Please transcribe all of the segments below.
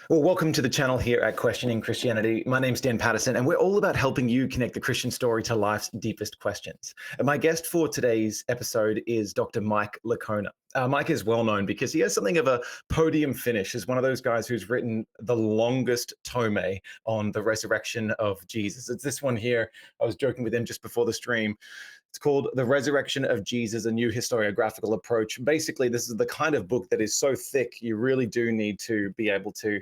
Well, welcome to the channel here at Questioning Christianity. My name's Dan Patterson, and we're all about helping you connect the Christian story to life's deepest questions. And my guest for today's episode is Dr. Mike Licona. Mike is well known because he has something of a podium finish. He's one of those guys who's written the longest tome on the resurrection of Jesus. It's this one here. I was joking with him just before the stream. It's called The Resurrection of Jesus, a New Historiographical Approach. Basically, this is the kind of book that is so thick, you really do need to be able to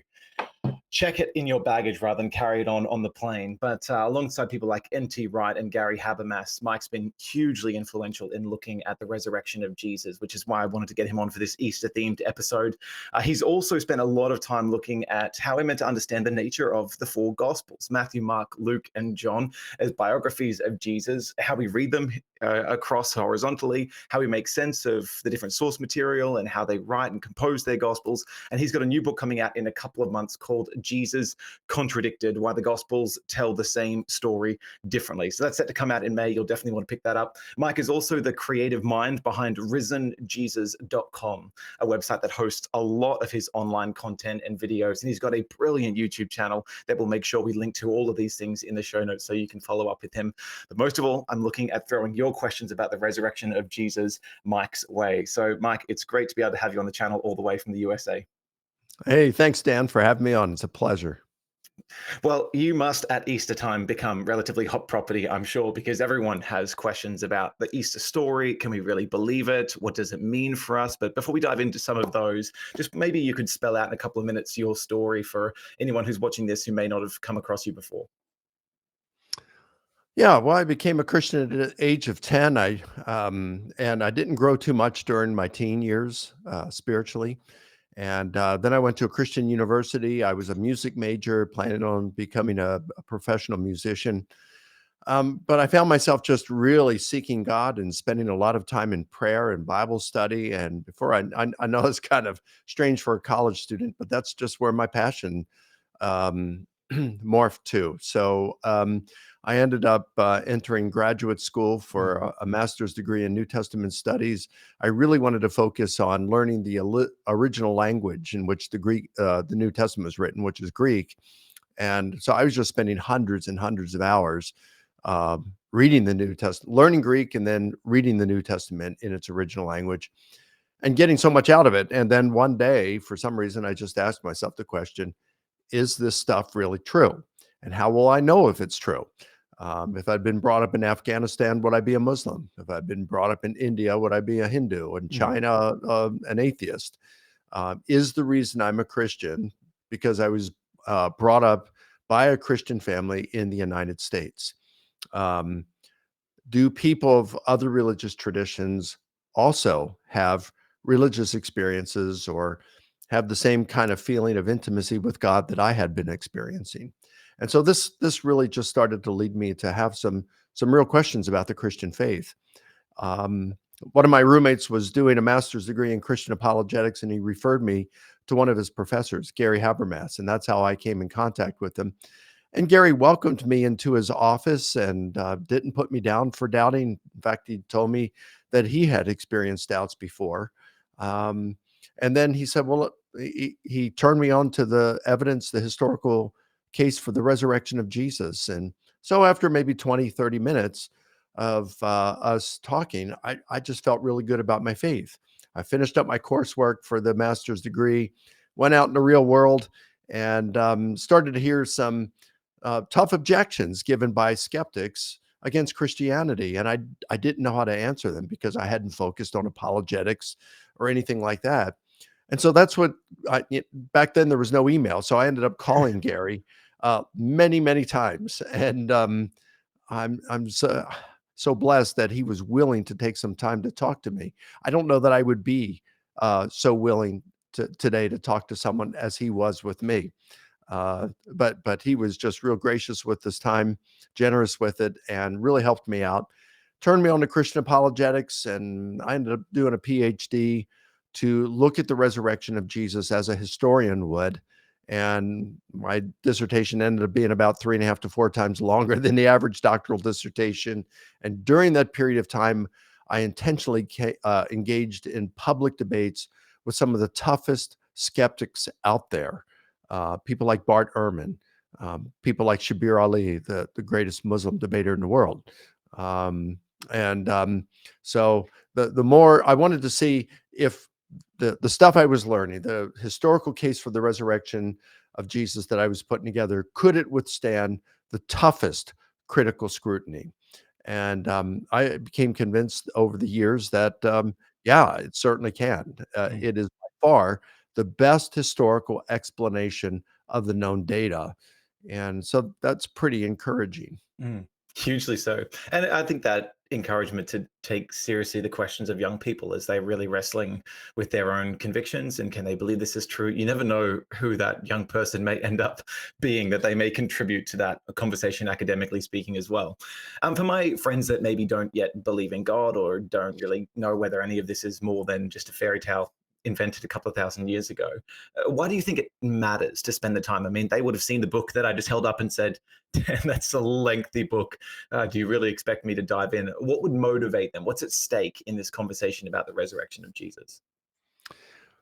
check it in your baggage rather than carry it on the plane. But alongside people like N.T. Wright and Gary Habermas, Mike's been hugely influential in looking at the resurrection of Jesus, which is why I wanted to get him on for this Easter-themed episode. He's also spent a lot of time looking at how we're meant to understand the nature of the four Gospels, Matthew, Mark, Luke, and John, as biographies of Jesus, how we read them across horizontally, how we make sense of the different source material and how they write and compose their Gospels. And he's got a new book coming out in a couple of months called Jesus Contradicted, Why the Gospels Tell the Same Story Differently. So that's set to come out in May. You'll definitely want to pick that up. Mike is also the creative mind behind risenjesus.com, a website that hosts a lot of his online content and videos. And he's got a brilliant YouTube channel that will make sure we link to all of these things in the show notes so you can follow up with him. But most of all, I'm looking at throwing your questions about the resurrection of Jesus Mike's way. So Mike, it's great to be able to have you on the channel all the way from the USA. Hey, thanks, Dan, for having me on. It's a pleasure. Well, you must at Easter time become relatively hot property, I'm sure, because everyone has questions about the Easter story. Can we really believe it? What does it mean for us? But before we dive into some of those, just maybe you could spell out in a couple of minutes your story for anyone who's watching this who may not have come across you before. Yeah, well, I became a Christian at the age of 10. And I didn't grow too much during my teen years spiritually. And then I went to a Christian university. I was a music major, planning on becoming a professional musician. But I found myself just really seeking God and spending a lot of time in prayer and Bible study. And before I know it's kind of strange for a college student, but that's just where my passion morphed to. So I ended up entering graduate school for a master's degree in New Testament studies. I really wanted to focus on learning the original language in which the New Testament was written, which is Greek. And so I was just spending hundreds and hundreds of hours reading the New Testament, learning Greek, and then reading the New Testament in its original language and getting so much out of it. And then one day, for some reason, I just asked myself the question, is this stuff really true? And how will I know if it's true? If I'd been brought up in Afghanistan, would I be a Muslim? If I'd been brought up in India, would I be a Hindu? In China, an atheist? Is the reason I'm a Christian because I was brought up by a Christian family in the United States? Do people of other religious traditions also have religious experiences or have the same kind of feeling of intimacy with God that I had been experiencing? And so this really just started to lead me to have some real questions about the Christian faith. One of my roommates was doing a master's degree in Christian apologetics, and he referred me to one of his professors, Gary Habermas, and that's how I came in contact with him. And Gary welcomed me into his office and didn't put me down for doubting. In fact, he told me that he had experienced doubts before. And then he said, well, he turned me on to the evidence, the historical case for the resurrection of Jesus. And so after maybe 20, 30 minutes of us talking, I just felt really good about my faith. I finished up my coursework for the master's degree, went out in the real world, and started to hear some tough objections given by skeptics against Christianity. And I didn't know how to answer them because I hadn't focused on apologetics or anything like that. And so that's what back then there was no email. So I ended up calling Gary many, many times. And I'm so blessed that he was willing to take some time to talk to me. I don't know that I would be so willing today to talk to someone as he was with me. But he was just real gracious with his time, generous with it, and really helped me out. Turned me on to Christian apologetics, and I ended up doing a PhD to look at the resurrection of Jesus as a historian would. And my dissertation ended up being about 3.5 to 4 times longer than the average doctoral dissertation. And during that period of time, I intentionally engaged in public debates with some of the toughest skeptics out there. people like Bart Ehrman, people like Shabir Ali, the greatest Muslim debater in the world. Um, and so the more I wanted to see if the stuff I was learning, the historical case for the resurrection of Jesus that I was putting together, could it withstand the toughest critical scrutiny? And I became convinced over the years that, yeah, it certainly can. Mm, It is by far the best historical explanation of the known data. And so that's pretty encouraging. mm. Hugely so. And I think that encouragement to take seriously the questions of young people as they're really wrestling with their own convictions and can they believe this is true? You never know who that young person may end up being, that they may contribute to that conversation, academically speaking, as well. For my friends that maybe don't yet believe in God or don't really know whether any of this is more than just a fairy tale invented a couple of thousand years ago, why do you think it matters to spend the time? I mean, they would have seen the book that I just held up and said, that's a lengthy book. Do you really expect me to dive in? What would motivate them? What's at stake in this conversation about the resurrection of Jesus?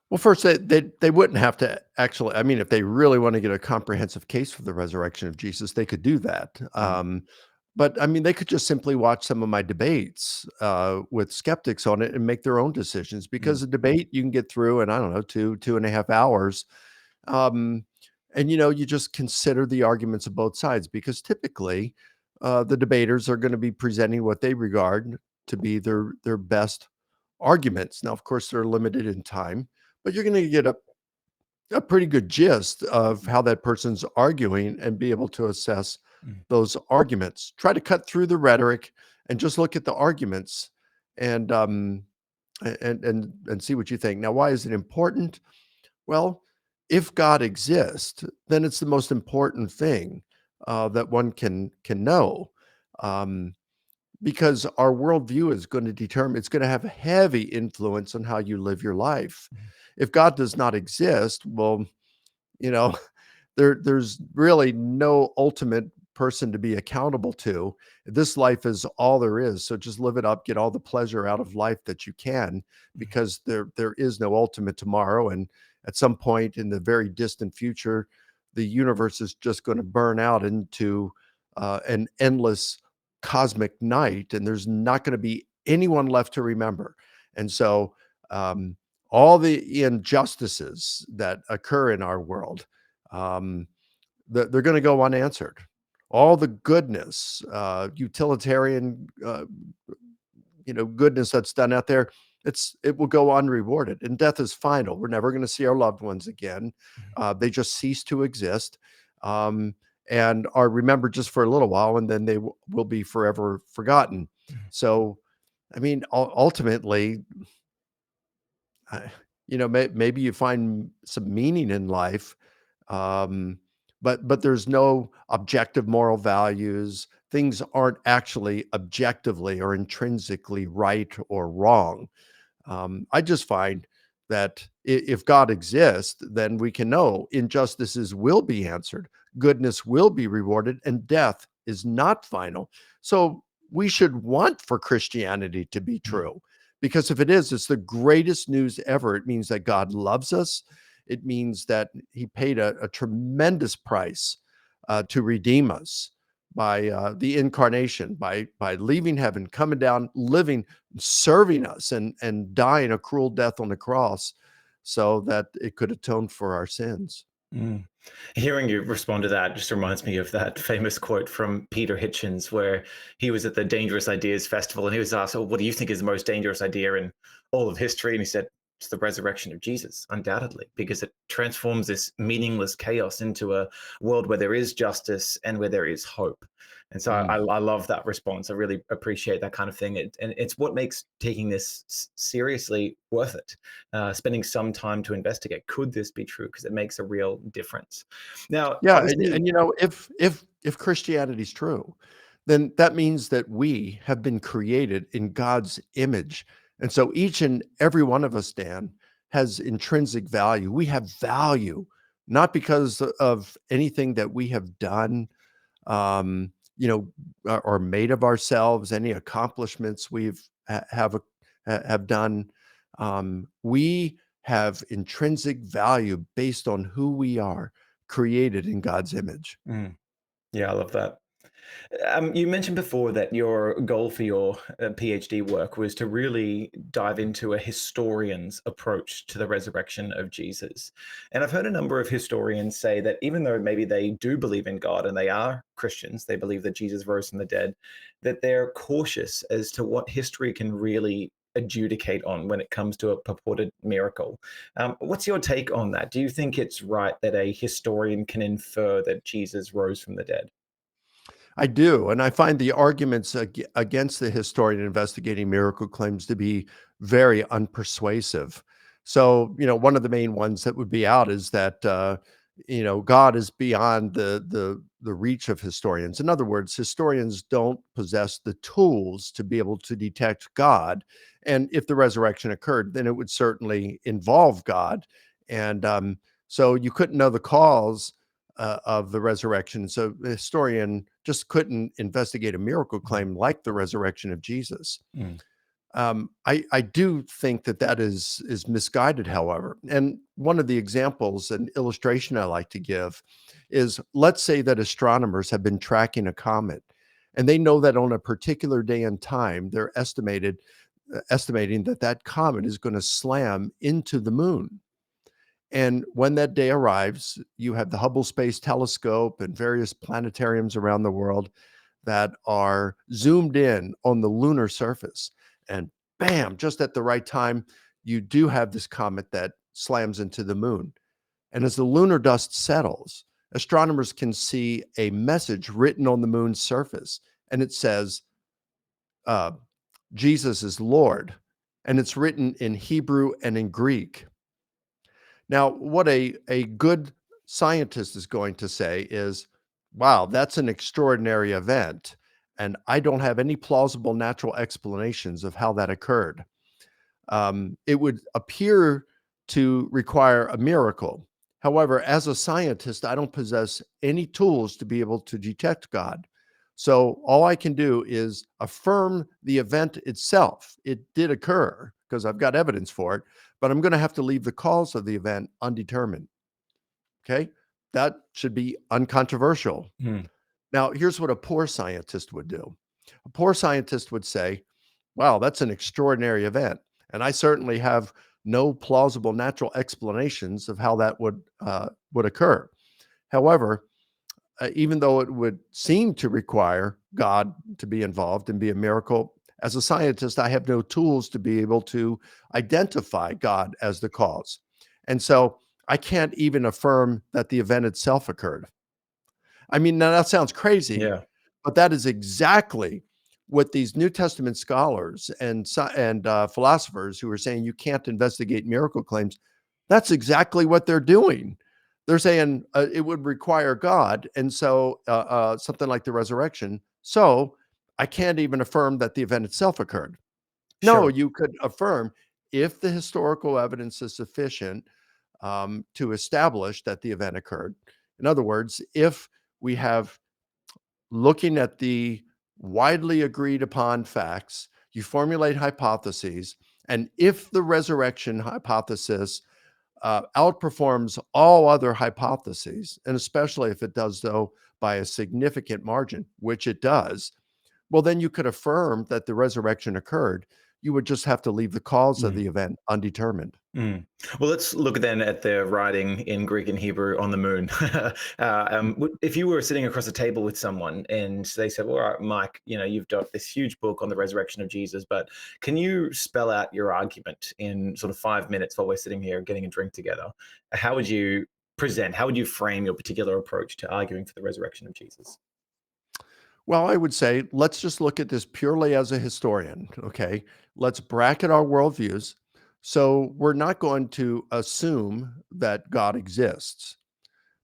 Well, first, they wouldn't have to actually. I mean, if they really want to get a comprehensive case for the resurrection of Jesus, they could do that. Mm, But I mean, they could just simply watch some of my debates with skeptics on it and make their own decisions. mm, Because a debate you can get through in, I don't know, 2.5 hours. Um, and you just consider the arguments of both sides because typically the debaters are going to be presenting what they regard to be their best arguments. Now, of course, they're limited in time, but you're going to get a pretty good gist of how that person's arguing and be able to assess mm, those arguments. Try to cut through the rhetoric and just look at the arguments and and see what you think. Now, why is it important? Well, if God exists, then it's the most important thing that one can know. Um, because our worldview is going to determine, it's going to have a heavy influence on how you live your life. mm, If God does not exist, well, you know, there's really no ultimate person to be accountable to. This life is all there is. So just live it up, get all the pleasure out of life that you can, mm, because there is no ultimate tomorrow. And at some point in the very distant future, the universe is just going to burn out into an endless cosmic night, and there's not going to be anyone left to remember. And so um, all the injustices that occur in our world, um, they're going to go unanswered. All the goodness, utilitarian, goodness that's done out there, it will go unrewarded. And death is final. We're never going to see our loved ones again. They just cease to exist, um, and are remembered just for a little while, and then they will be forever forgotten. mm, So, I mean, ultimately, I maybe you find some meaning in life, um, but there's no objective moral values. Things aren't actually objectively or intrinsically right or wrong. I just find that if God exists, then we can know injustices will be answered, goodness will be rewarded, and death is not final. So we should want for Christianity to be mm, true, because if it is, it's the greatest news ever. It means that God loves us. It means that He paid a tremendous price to redeem us by the incarnation, by leaving heaven, coming down, living, serving us, and dying a cruel death on the cross so that it could atone for our sins. mm. Hearing you respond to that just reminds me of that famous quote from Peter Hitchens, where he was at the Dangerous Ideas Festival and he was asked, "Oh, what do you think is the most dangerous idea in all of history?" And he said, "It's the resurrection of Jesus, undoubtedly, because it transforms this meaningless chaos into a world where there is justice and where there is hope." And so Mm. I love that response. I really appreciate that kind of thing. And it's what makes taking this seriously worth it. Spending some time to investigate, could this be true? Because it makes a real difference. Now, Yeah, obviously, and if Christianity is true, then that means that we have been created in God's image. And so each and every one of us, Dan, has intrinsic value. We have value, not because of anything that we have done, um, or made of ourselves, any accomplishments we've have done. We have intrinsic value based on who we are, created in God's image. Mm. Yeah, I love that. You mentioned before that your goal for your PhD work was to really dive into a historian's approach to the resurrection of Jesus. And I've heard a number of historians say that even though maybe they do believe in God and they are Christians, they believe that Jesus rose from the dead, that they're cautious as to what history can really adjudicate on when it comes to a purported miracle. What's your take on that? Do you think it's right that a historian can infer that Jesus rose from the dead? I do, and I find the arguments against the historian investigating miracle claims to be very unpersuasive. So, one of the main ones that would be out is that God is beyond the reach of historians. In other words, historians don't possess the tools to be able to detect God, and if the resurrection occurred, then it would certainly involve God, and so you couldn't know the cause of the resurrection. So the historian just couldn't investigate a miracle claim like the resurrection of Jesus. Mm. I do think that is misguided, however. And one of the examples, an illustration I like to give, is let's say that astronomers have been tracking a comet, and they know that on a particular day and time, they're estimating that that comet is going to slam into the moon. And when that day arrives, you have the Hubble Space Telescope and various planetariums around the world that are zoomed in on the lunar surface. And bam, just at the right time, you do have this comet that slams into the moon. And as the lunar dust settles, astronomers can see a message written on the moon's surface. And it says, uh, Jesus is Lord. And it's written in Hebrew and in Greek. Now, what a good scientist is going to say is, wow, that's an extraordinary event. And I don't have any plausible natural explanations of how that occurred. It would appear to require a miracle. However, as a scientist, I don't possess any tools to be able to detect God. So all I can do is affirm the event itself. It did occur because I've got evidence for it, but I'm going to have to leave the cause of the event undetermined. Okay. That should be uncontroversial. Mm. Now, here's what a poor scientist would do. A poor scientist would say, wow, that's an extraordinary event. And I certainly have no plausible natural explanations of how that would occur. However, even though it would seem to require God to be involved and be a miracle, as a scientist, I have no tools to be able to identify God as the cause. And so I can't even affirm that the event itself occurred. I mean, now that sounds crazy, Yeah. but that is exactly what these New Testament scholars and philosophers who are saying you can't investigate miracle claims, that's exactly what they're doing. They're saying it would require God, and so something like the resurrection. So I can't even affirm that the event itself occurred. No, Sure. you could affirm if the historical evidence is sufficient to establish that the event occurred. In other words, if we have looking at the widely agreed upon facts, you formulate hypotheses, and if the resurrection hypothesis outperforms all other hypotheses, and especially if it does so by a significant margin, which it does, well, then you could affirm that the resurrection occurred. You would just have to leave the cause of Mm. the event undetermined. Mm. Well, let's look then at the writing in Greek and Hebrew on the moon. If you were sitting across a table with someone and they said, "Well, all right, Mike, you've got this huge book on the resurrection of Jesus, but can you spell out your argument in sort of 5 minutes while we're sitting here getting a drink together?" How would you present? How would you frame your particular approach to arguing for the resurrection of Jesus? Well, I would say let's just look at this purely as a historian. Okay. Let's bracket our worldviews. So we're not going to assume that God exists,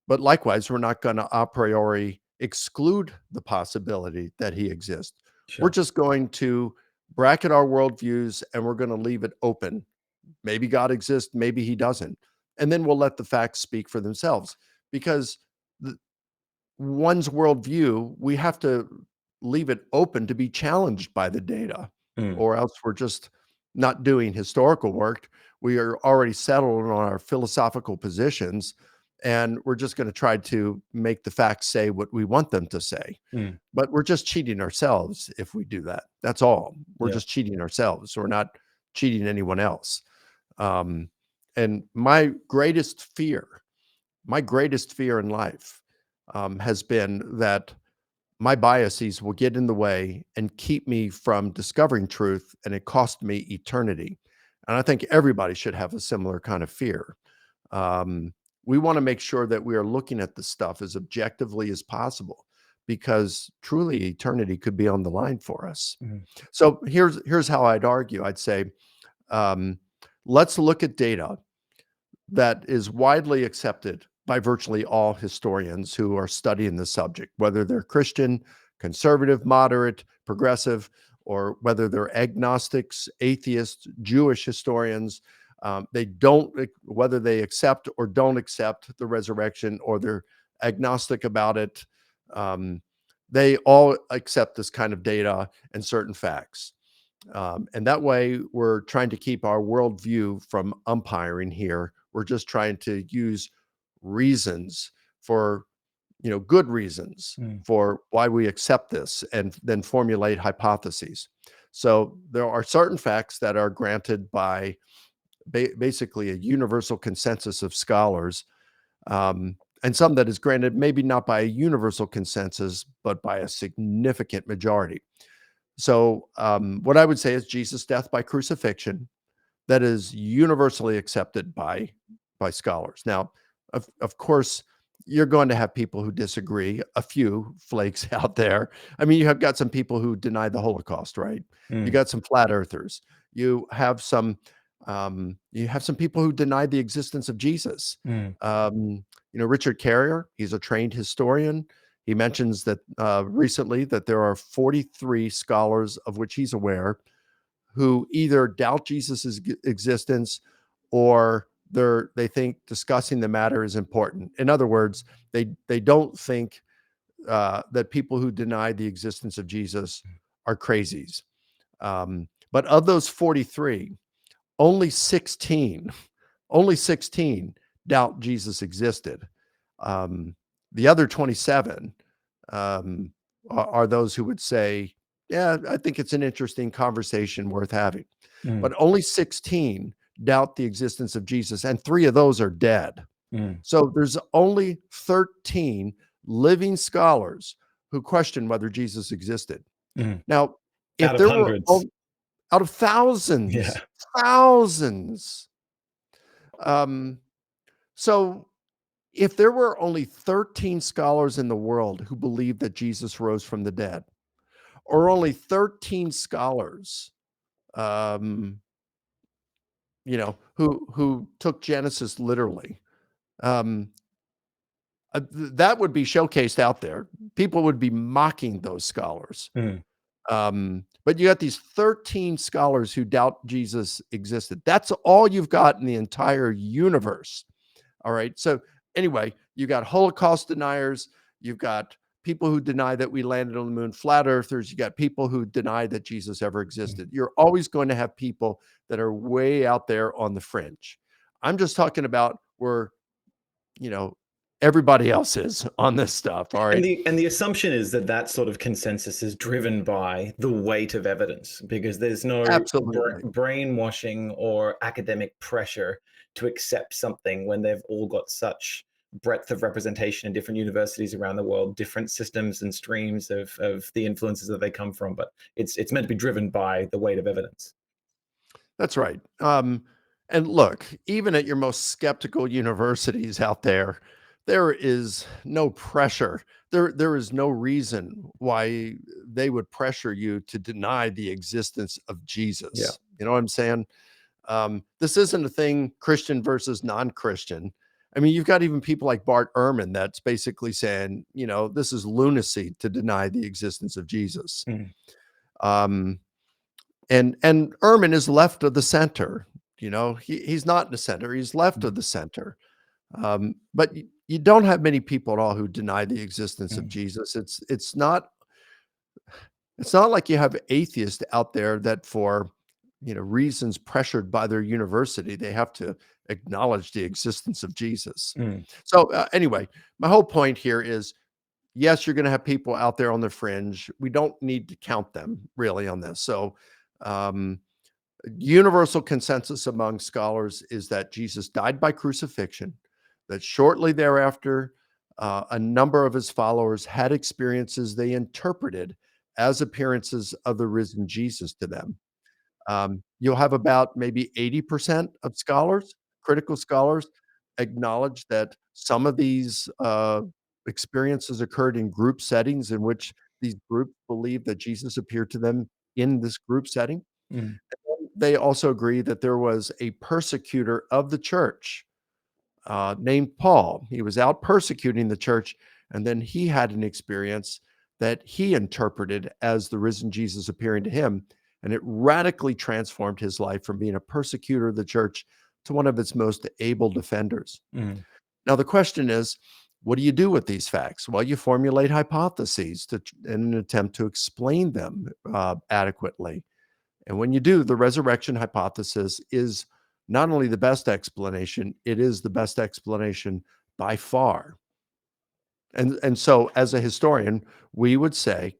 but likewise, we're not going to a priori exclude the possibility that he exists. We're Sure. just going to bracket our worldviews and we're going to leave it open. Maybe God exists, maybe he doesn't. And then we'll let the facts speak for themselves because one's worldview, we have to leave it open to be challenged by the data, Mm. or else we're just not doing historical work. We are already settled on our philosophical positions, and we're just going to try to make the facts say what we want them to say. Mm. But we're just cheating ourselves if we do that. That's all. We're Yeah. just cheating ourselves. We're not cheating anyone else. Um, and my greatest fear in life has been that my biases will get in the way and keep me from discovering truth, and it cost me eternity. And I think everybody should have a similar kind of fear. Um, we want to make sure that we are looking at the stuff as objectively as possible, because truly eternity could be on the line for us. Mm. So here's how I'd argue. I'd say, um, let's look at data that is widely accepted by virtually all historians who are studying the subject, whether they're Christian, conservative, moderate, progressive, or whether they're agnostics, atheists, Jewish historians. They don't, whether they accept or don't accept the resurrection, or they're agnostic about it. Um, they all accept this kind of data and certain facts. And that way, we're trying to keep our worldview from umpiring here. We're just trying to use reasons for, good reasons Mm. for why we accept this, and then formulate hypotheses. So there are certain facts that are granted by basically a universal consensus of scholars, and some that is granted maybe not by a universal consensus, but by a significant majority. So, what I would say is Jesus' death by crucifixion, that is universally accepted by scholars. Now, of course, you're going to have people who disagree, a few flakes out there. I mean, you have got some people who deny the Holocaust, right? You Mm. got some flat earthers. You have some people who deny the existence of Jesus. Mm. Richard Carrier, he's a trained historian. He mentions that recently that there are 43 scholars of which he's aware who either doubt Jesus' existence, or they think discussing the matter is important. In other words, they don't think that people who deny the existence of Jesus are crazies. But of those 43, only 16, only 16 doubt Jesus existed. Um, the other 27 are those who would say, yeah, I think it's an interesting conversation worth having. Mm. But only 16 doubt the existence of Jesus, and 3 of those are dead. Mm. So there's only 13 living scholars who question whether Jesus existed. Mm. Now, Out if of there were hundreds. out of thousands, Yeah. thousands, um, so if there were only 13 scholars in the world who believed that Jesus rose from the dead, or only 13 scholars, um, who took Genesis literally, um, that would be showcased out there. People would be mocking those scholars. Mm. But you got these 13 scholars who doubt Jesus existed. That's all you've got in the entire universe. All right. So anyway, you got Holocaust deniers, you've got people who deny that we landed on the moon, flat earthers, you got people who deny that Jesus ever Mm. existed. You're always going to have people that are way out there on the fringe. I'm just talking about where, you know, everybody else is on this stuff. All And right. the assumption is that that sort of consensus is driven by the weight of evidence, because there's no Absolutely. brainwashing or academic pressure to accept something when they've all got such breadth of representation in different universities around the world, different systems and streams of the influences that they come from. But it's meant to be driven by the weight of evidence. That's right. And look, even at your most skeptical universities out there, there is no pressure. There is no reason why they would pressure you to deny the existence of Yeah. Jesus. You know what I'm saying? This isn't a thing Christian versus non-Christian. I mean, you've got even people like Bart Ehrman that's basically saying, this is lunacy to deny the existence of Jesus. Mm. Um, and Ehrman is left of the center. He's not in the center. He's left Mm. of the center. But you don't have many people at all who deny the existence of Mm. Jesus. It's not like you have atheists out there that for reasons pressured by their university, they have to acknowledge the existence of Jesus. Mm, So, anyway, my whole point here is yes, you're going to have people out there on the fringe. We don't need to count them really on this. So, um, universal consensus among scholars is that Jesus died by crucifixion, that shortly thereafter, a number of his followers had experiences they interpreted as appearances of the risen Jesus to them. You'll have about maybe 80% of scholars, critical scholars, acknowledge that some of these experiences occurred in group settings in which these groups believe that Jesus appeared to them in this group setting. mm, They also agree that there was a persecutor of the church named Paul. He was out persecuting the church, and then he had an experience that he interpreted as the risen Jesus appearing to him. And it radically transformed his life from being a persecutor of the church to one of its most able defenders. mm, Now, the question is, what do you do with these facts? Well, you formulate hypotheses in an attempt to explain them adequately. And when you do, the resurrection hypothesis is not only the best explanation, it is the best explanation by far. And so as a historian, we would say,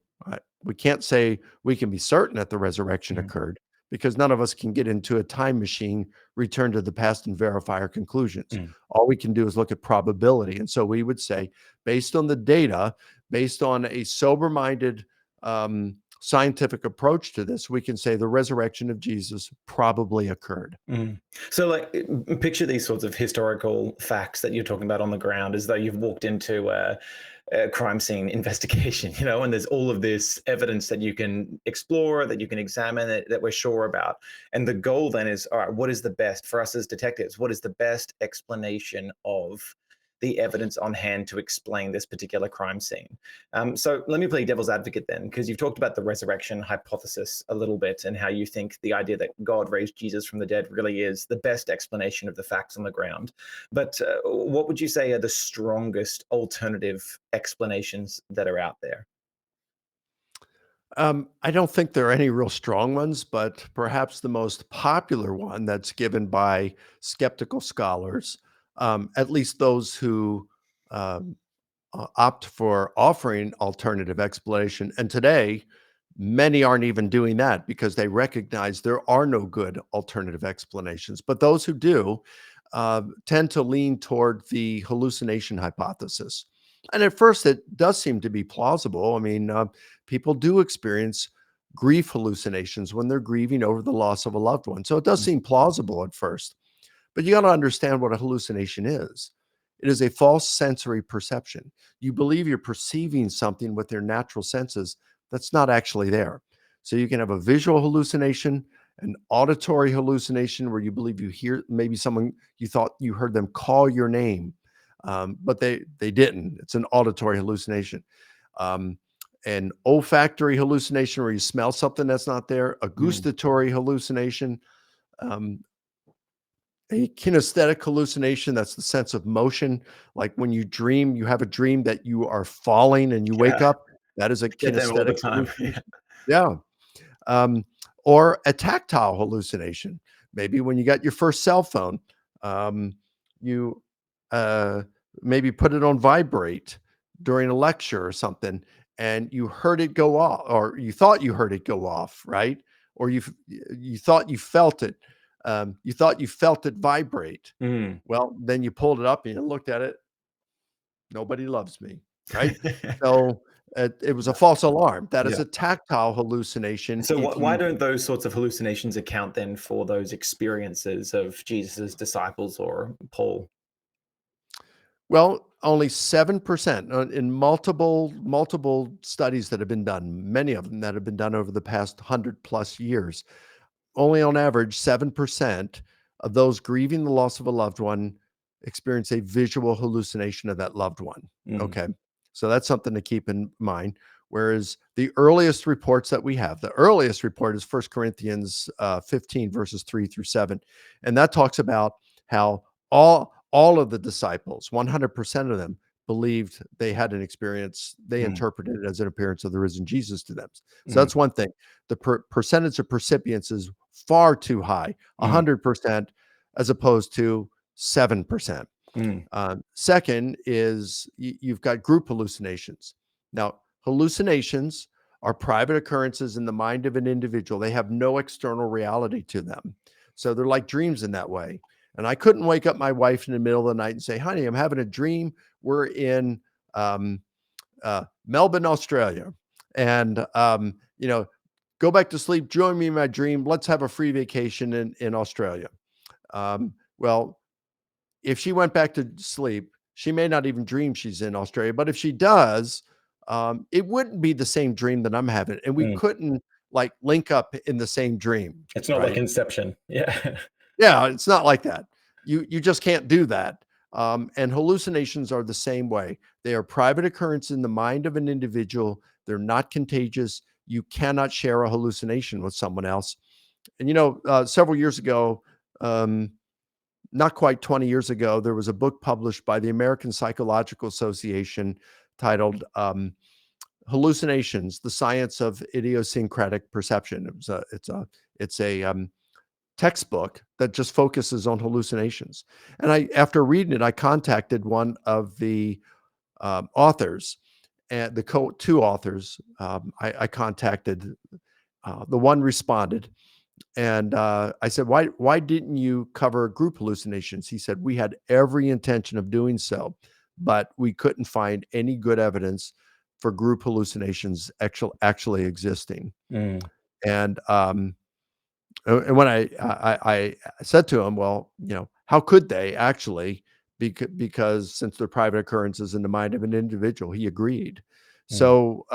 we can't say we can be certain that the resurrection mm, occurred because none of us can get into a time machine, return to the past and verify our conclusions. mm. All we can do is look at probability. And so we would say, based on the data, based on a sober-minded scientific approach to this, we can say the resurrection of Jesus probably occurred. Mm. So, like, picture these sorts of historical facts that you're talking about on the ground as though you've walked into a crime scene investigation, and there's all of this evidence that you can explore, that you can examine, that we're sure about. And the goal then is, all right, what is the best for us as detectives? What is the best explanation of the evidence on hand to explain this particular crime scene? So let me play devil's advocate then, because you've talked about the resurrection hypothesis a little bit and how you think the idea that God raised Jesus from the dead really is the best explanation of the facts on the ground. But what would you say are the strongest alternative explanations that are out there? I don't think there are any real strong ones, but perhaps the most popular one that's given by skeptical scholars, at least those who um, opt for offering alternative explanation. And today, many aren't even doing that because they recognize there are no good alternative explanations. But those who do tend to lean toward the hallucination hypothesis. And at first, it does seem to be plausible. I mean, people do experience grief hallucinations when they're grieving over the loss of a loved one. So it does Mm, seem plausible at first. But you got to understand what a hallucination is. It is a false sensory perception. You believe you're perceiving something with your natural senses that's not actually there. So you can have a visual hallucination, an auditory hallucination where you believe you hear maybe someone you thought you heard them call your name, but they didn't. It's an auditory hallucination. Um, an olfactory hallucination where you smell something that's not there. A mm, gustatory hallucination. Um, a kinesthetic hallucination, that's the sense of motion, like when you dream, you have a dream that you are falling and you wake yeah, up, that is a get them all the kinesthetic time. Yeah. hallucination. Yeah, um, or a tactile hallucination. Maybe when you got your first cell phone, you, uh, maybe put it on vibrate during a lecture or something, and you heard it go off, or you thought you heard it go off, right? Or you thought you thought you felt it vibrate. Mm. Well, then you pulled it up and you looked at it, "Nobody loves me," right? So, it was a false alarm. That is Yeah. a tactile hallucination So if why you don't those sorts of hallucinations account then for those experiences of Jesus's disciples or Paul? well, only 7% in multiple studies that have been done, many of them that have been done over the past 100 plus years. Only on average, 7% of those grieving the loss of a loved one experience a visual hallucination of that loved one. Mm, Okay. So that's something to keep in mind. Whereas the earliest reports that we have, the earliest report is 1 Corinthians 15, verses 3 through 7. And that talks about how all of the disciples, 100% of them, believed they had an experience. They mm, interpreted it as an appearance of the risen Jesus to them. So mm, that's one thing. The percentage of percipients is far too high, mm, 100%, as opposed to 7%. Mm, Second is you've got group hallucinations. Now, hallucinations are private occurrences in the mind of an individual. They have no external reality to them. So they're like dreams in that way. And I couldn't wake up my wife in the middle of the night and say, honey, I'm having a dream. We're in um, Melbourne, Australia. And, go back to sleep, join me in my dream. Let's have a free vacation in Australia. Well, if she went back to sleep, she may not even dream she's in Australia. But if she does, it wouldn't be the same dream that I'm having. And we mm. couldn't like link up in the same dream, It's not like right? Inception. Yeah. Yeah, it's not like that. You just can't do that. And hallucinations are the same way. They are private occurrence in the mind of an individual. They're not contagious. You cannot share a hallucination with someone else. And several years ago, um, not quite 20 years ago, there was a book published by the American Psychological Association titled "Hallucinations: The Science of Idiosyncratic Perception." It's a textbook that just focuses on hallucinations. And after reading it, I contacted one of the authors and two authors. I contacted the one responded, and I said, "Why didn't you cover group hallucinations?" He said, "We had every intention of doing so, but we couldn't find any good evidence for group hallucinations actually existing." Mm, And and when I said to him, "Well, how could they actually? Because since they're private occurrences in the mind of an individual," he agreed. mm, So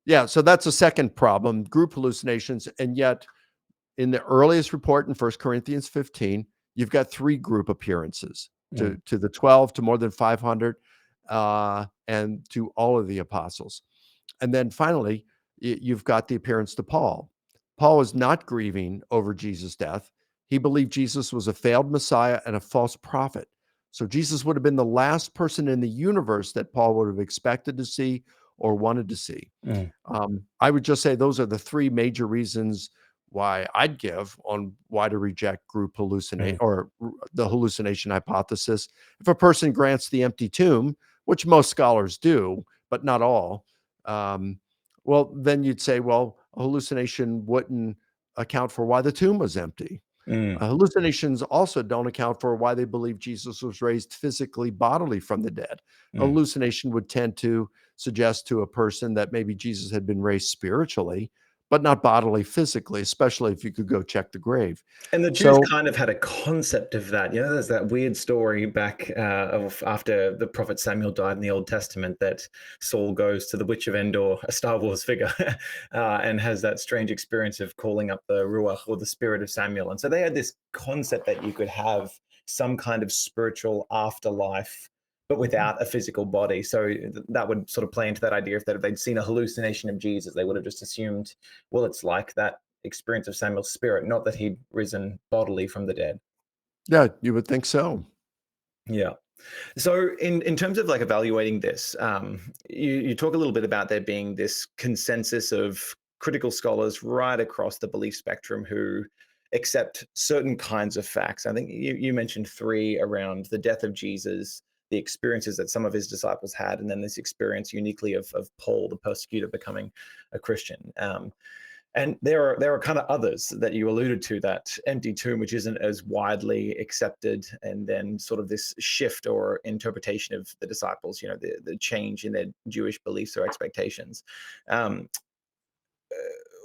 yeah, so that's a second problem: group hallucinations, and yet in the earliest report in 1 Corinthians 15, you've got three group appearances mm, to the 12, to more than 500, and to all of the apostles. And then finally, you've got the appearance to Paul. Paul was not grieving over Jesus' death. He believed Jesus was a failed Messiah and a false prophet. So Jesus would have been the last person in the universe that Paul would have expected to see or wanted to see. mm, I would just say those are the three major reasons why I'd give on why to reject group hallucinate mm, or the hallucination hypothesis. If a person grants the empty tomb, which most scholars do, but not all, um, well, then you'd say, well, a hallucination wouldn't account for why the tomb was empty. mm, Hallucinations also don't account for why they believe Jesus was raised physically, bodily from the dead. A mm. hallucination would tend to suggest to a person that maybe Jesus had been raised spiritually, but not bodily, physically, especially if you could go check the grave. And the Jews So, kind of had a concept of that. There's that weird story back of after the prophet Samuel died in the Old Testament that Saul goes to the Witch of Endor, a Star Wars figure, and has that strange experience of calling up the Ruach or the spirit of Samuel. And so they had this concept that you could have some kind of spiritual afterlife, but without a physical body. So that would sort of play into that idea of that if they'd seen a hallucination of Jesus, they would have just assumed, well, it's like that experience of Samuel's spirit, not that he'd risen bodily from the dead. yeah, you would think so. Yeah. So in terms of like evaluating this, you talk a little bit about there being this consensus of critical scholars right across the belief spectrum who accept certain kinds of facts. I think you mentioned three around the death of Jesus, the experiences that some of his disciples had, and then this experience uniquely of Paul, the persecutor, becoming a Christian. And there are kind of others that you alluded to, that empty tomb, which isn't as widely accepted, and then sort of this shift or interpretation of the disciples, the change in their Jewish beliefs or expectations. Um,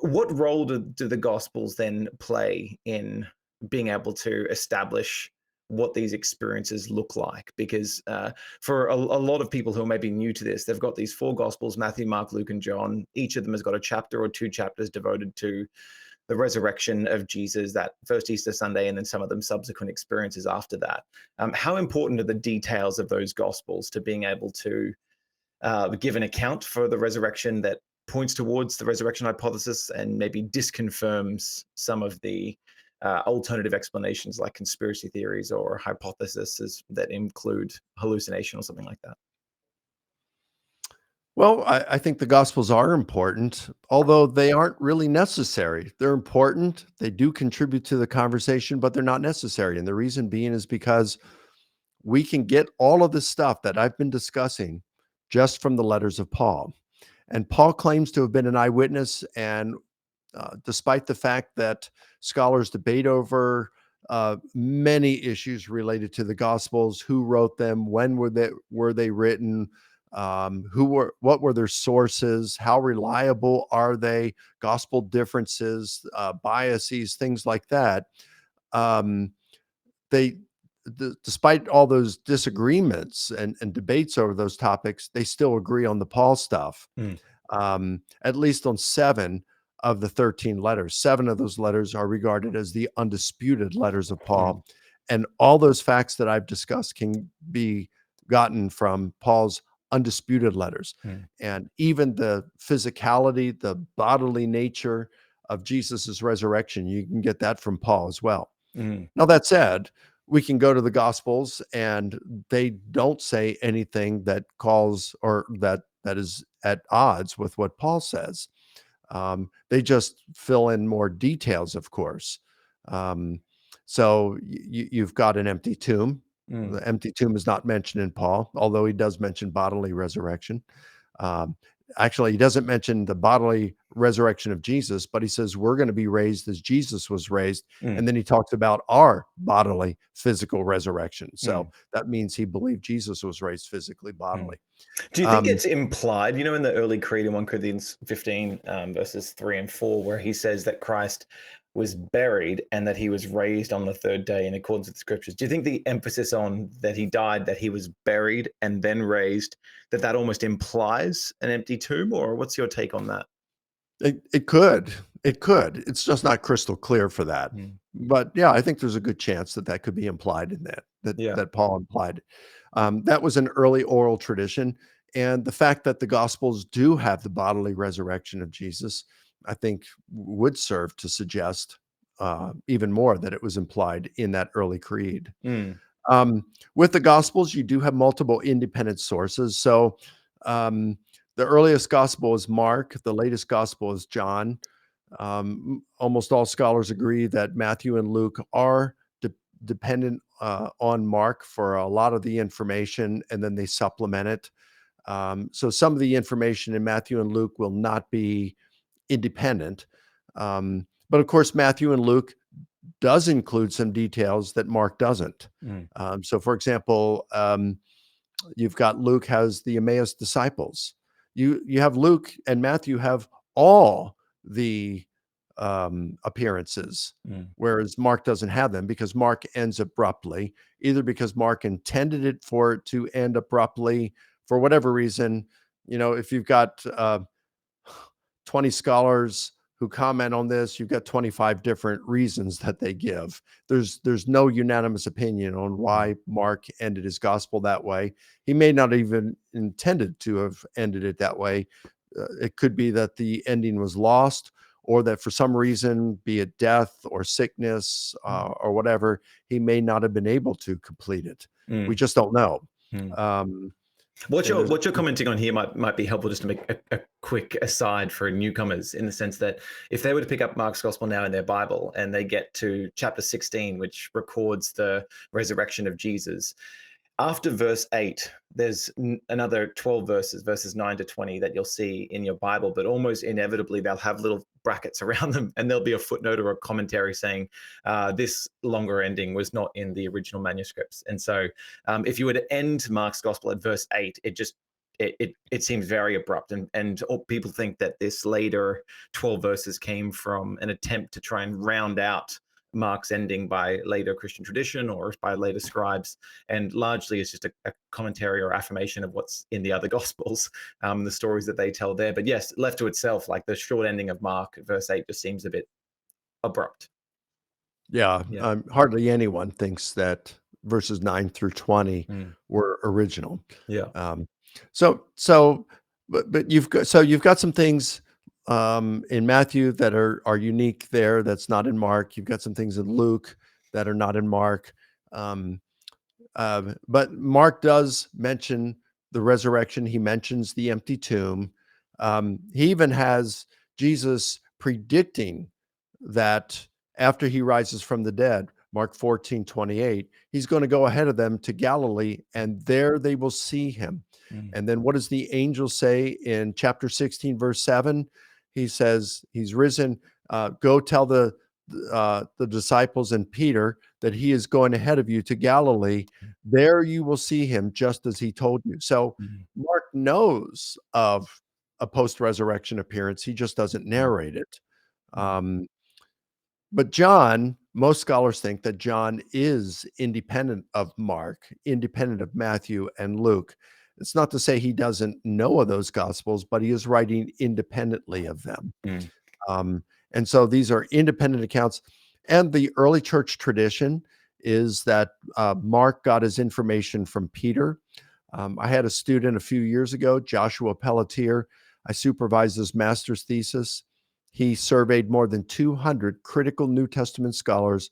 what role do the Gospels then play in being able to establish what these experiences look like? Because for a lot of people who are maybe new to this, they've got these four Gospels: Matthew, Mark, Luke, and John. Each of them has got a chapter or two chapters devoted to the resurrection of Jesus, that first Easter Sunday, and then some of them subsequent experiences after that. How important are the details of those Gospels to being able to give an account for the resurrection that points towards the resurrection hypothesis and maybe disconfirms some of the alternative explanations like conspiracy theories or hypotheses that include hallucination or something like that? Well, I think the Gospels are important, although they aren't really necessary. They're important. They do contribute to the conversation, but they're not necessary. And the reason being is because we can get all of the stuff that I've been discussing just from the letters of Paul. And Paul claims to have been an eyewitness. And despite the fact that scholars debate over many issues related to the Gospels, who wrote them, when were they written, what were their sources, how reliable are they, gospel differences, biases, things like that. Um, they Despite all those disagreements and debates over those topics, they still agree on the Paul stuff, Mm, at least on 7 of the 13 letters. 7 of those letters are regarded as the undisputed letters of mm, Paul. And all those facts that I've discussed can be gotten from Paul's undisputed letters. mm, And even the physicality, the bodily nature of Jesus's resurrection, you can get that from Paul as well. mm, Now, that said, we can go to the Gospels and they don't say anything that calls or that is at odds with what Paul says. They just fill in more details, of course. Um, so you've got an empty tomb. mm, The empty tomb is not mentioned in Paul, although he does mention bodily resurrection. Um, Actually, he doesn't mention the bodily resurrection of Jesus, but he says we're going to be raised as Jesus was raised. mm, And then he talks about our bodily physical resurrection. So mm, that means he believed Jesus was raised physically, mm. bodily. Do you think Um, it's implied, in the early creed in 1 Corinthians 15, verses 3 and 4, where he says that Christ was buried and that he was raised on the third day in accordance with the scriptures? Do you think the emphasis on that he died, that he was buried and then raised, that almost implies an empty tomb? Or what's your take on that? it could. It could. It's just not crystal clear for that. Mm, But yeah, I think there's a good chance that that could be implied in yeah. that Paul implied. That was an early oral tradition, and the fact that the Gospels do have the bodily resurrection of Jesus, I think, would serve to suggest even more that it was implied in that early creed. Mm, Um, with the Gospels, you do have multiple independent sources. So um, the earliest Gospel is Mark, the latest Gospel is John. Almost all scholars agree that Matthew and Luke are dependent on Mark for a lot of the information, and then they supplement it. So some of the information in Matthew and Luke will not be independent. But of course, Matthew and Luke does include some details that Mark doesn't. mm, So, for example, you've got Luke has the Emmaus disciples. You have Luke and Matthew have all the appearances, mm, whereas Mark doesn't have them because Mark ends abruptly, either because Mark intended it for it to end abruptly for whatever reason. If you've got 20 scholars who comment on this, you've got 25 different reasons that they give. There's no unanimous opinion on mm, why Mark ended his gospel that way. He may not even intended to have ended it that way. It could be that the ending was lost, or that for some reason, be it death or sickness mm, or whatever, he may not have been able to complete it. We mm, just don't know. mm. Um, What and you're there's what you're commenting on here might be helpful, just to make a quick aside for newcomers, in the sense that if they were to pick up Mark's gospel now in their Bible and they get to chapter 16, which records the resurrection of Jesus, after verse 8, there's another 12 verses 9 to 20, that you'll see in your Bible, but almost inevitably they'll have little brackets around them, and there'll be a footnote or a commentary saying this longer ending was not in the original manuscripts. And so if you were to end Mark's gospel at verse 8, it seems very abrupt, and people think that this later 12 verses came from an attempt to try and round out Mark's ending by later Christian tradition or by later scribes, and largely it's just a commentary or affirmation of what's in the other gospels, the stories that they tell there. But yes, left to itself, like the short ending of Mark verse 8 just seems a bit abrupt. Yeah, Yeah. hardly anyone thinks that verses 9 through 20 Mm. were original. Yeah. Um, so, but you've got some things in Matthew that are unique there that's not in Mark. You've got some things in Luke that are not in Mark. But Mark does mention the resurrection. He mentions the empty tomb. He even has Jesus predicting that after he rises from the dead, Mark 14:28, he's going to go ahead of them to Galilee, and there they will see him. Mm, And then what does the angel say in chapter 16, verse 7? He says, he's risen. Go tell the disciples and Peter that he is going ahead of you to Galilee. There you will see him just as he told you. So mm, Mark knows of a post-resurrection appearance. He just doesn't mm, narrate it. mm, Um, but John, most scholars think that John is independent of Mark, independent of Matthew and Luke. It's not to say he doesn't know of those gospels, but he is writing independently of them. mm, Um, and so these are independent accounts. And the early church tradition is that Mark got his information from Peter. I had a student a few years ago, Joshua Pelletier. I supervised his master's thesis. He surveyed more than 200 critical New Testament scholars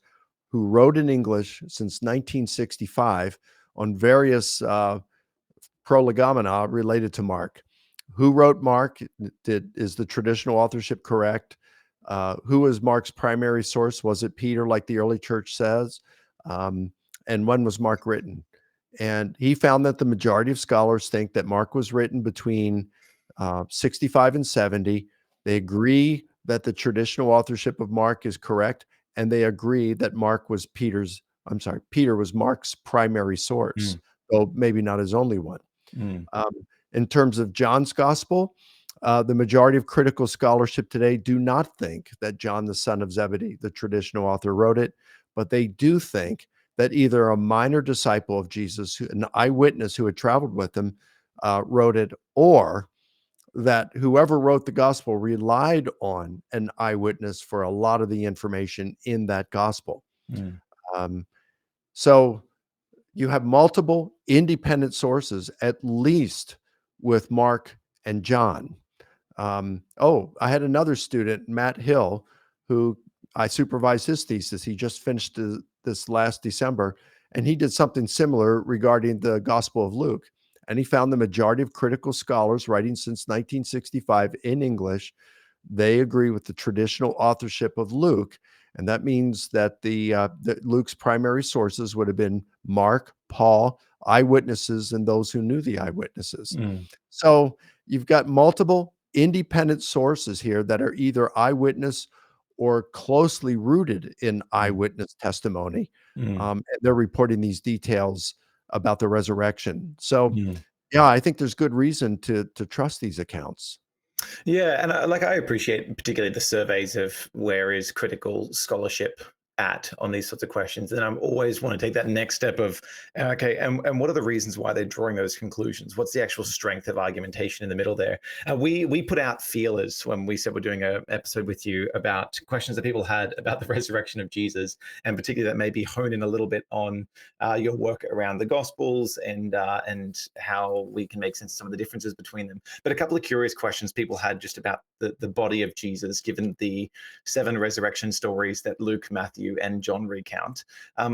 who wrote in English since 1965 on various prolegomena related to Mark. Who wrote Mark? Is the traditional authorship correct? Who was Mark's primary source? Was it Peter, like the early church says? Um, and when was Mark written? And he found that the majority of scholars think that Mark was written between 65 and 70. They agree that the traditional authorship of Mark is correct, and they agree that Peter was Mark's primary source, mm, though maybe not his only one. mm, Um, in terms of John's gospel, the majority of critical scholarship today do not think that John, the son of Zebedee, the traditional author, wrote it, but they do think that either a minor disciple of Jesus, an eyewitness who had traveled with him, wrote it, or that whoever wrote the gospel relied on an eyewitness for a lot of the information in that gospel. mm, Um, so you have multiple independent sources, at least with Mark and John. I had another student, Matt Hill, who I supervised his thesis. He just finished this last December, and he did something similar regarding the Gospel of Luke. And he found the majority of critical scholars writing since 1965 in English, they agree with the traditional authorship of Luke, and that means that that Luke's primary sources would have been Mark, Paul, eyewitnesses, and those who knew the eyewitnesses. mm, So you've got multiple independent sources here that are either eyewitness or closely rooted in mm, eyewitness testimony. mm, And they're reporting these details about the resurrection. So, mm. yeah, I think there's good reason to trust these accounts. Yeah, and I appreciate particularly the surveys of where is critical scholarship at on these sorts of questions, and I always want to take that next step of okay, and what are the reasons why they're drawing those conclusions? What's the actual strength of argumentation in the middle there? We put out feelers when we said we're doing an episode with you about questions that people had about the resurrection of Jesus, and particularly that maybe hone in a little bit on your work around the Gospels and how we can make sense of some of the differences between them. But a couple of curious questions people had just about the body of Jesus, given the 7 resurrection stories that Luke, Matthew, and John recount.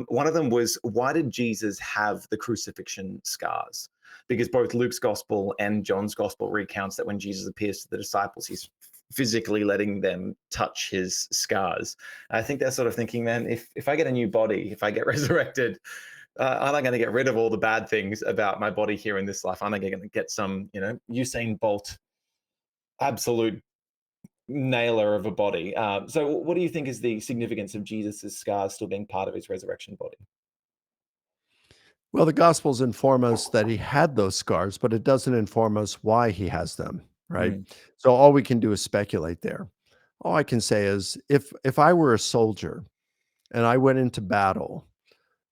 One of them was, why did Jesus have the crucifixion scars? Because both Luke's gospel and John's gospel recounts that when Jesus appears to the disciples, he's physically letting them touch his scars. I think they're sort of thinking, man, if I get a new body, if I get resurrected, aren't I going to get rid of all the bad things about my body here in this life? Aren't I going to get some, Usain Bolt absolute nailer of a body? So, what do you think is the significance of Jesus' scars still being part of his resurrection body? Well, the Gospels inform us that he had those scars, but it doesn't inform us why he has them, right? Mm, So all we can do is speculate there. All I can say is if I were a soldier and I went into battle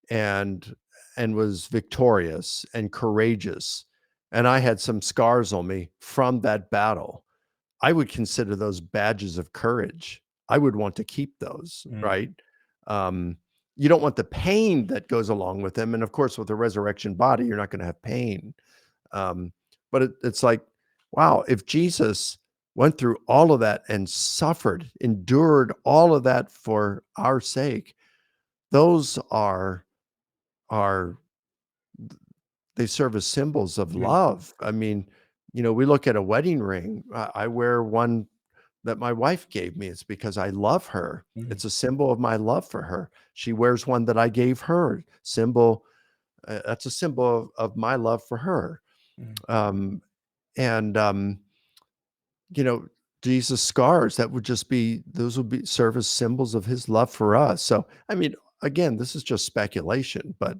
and was victorious and courageous and I had some scars on me from that battle, I would consider those badges of courage. I would want to keep those, mm, right? Um, you don't want the pain that goes along with them, and of course, with a resurrection body, you're not going to have pain. But it's like, wow, if Jesus went through all of that and suffered, endured all of that for our sake, those are they serve as symbols of Mm, love. I mean, we look at a wedding ring. I wear one that my wife gave me. It's because I love her. mm, It's a symbol of my love for her. She wears one that I gave her. That's a symbol of my love for her. mm. Um, and you know, Jesus' scars, that would just be those would be serve as symbols of his love for us. So, I mean, again, this is just speculation, but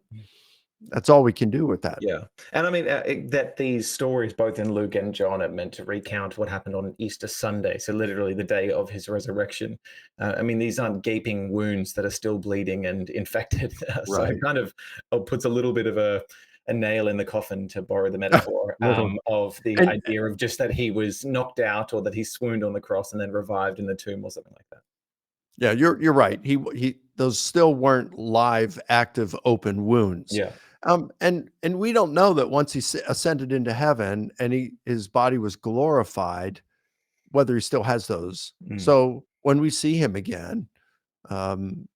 that's all we can do with that. Yeah, and I mean that these stories, both in Luke and John, are meant to recount what happened on Easter Sunday, so literally the day of his resurrection. I mean, these aren't gaping wounds that are still bleeding and infected, so it Right. kind of puts a little bit of a nail in the coffin, to borrow the metaphor, Little of the and idea of just that he was knocked out, or that he swooned on the cross and then revived in the tomb, or something like that. yeah, you're right. He those still weren't live, active, open wounds. Yeah. And we don't know that once he ascended into heaven and his body was glorified, whether he still has those. Mm. So when we see him again,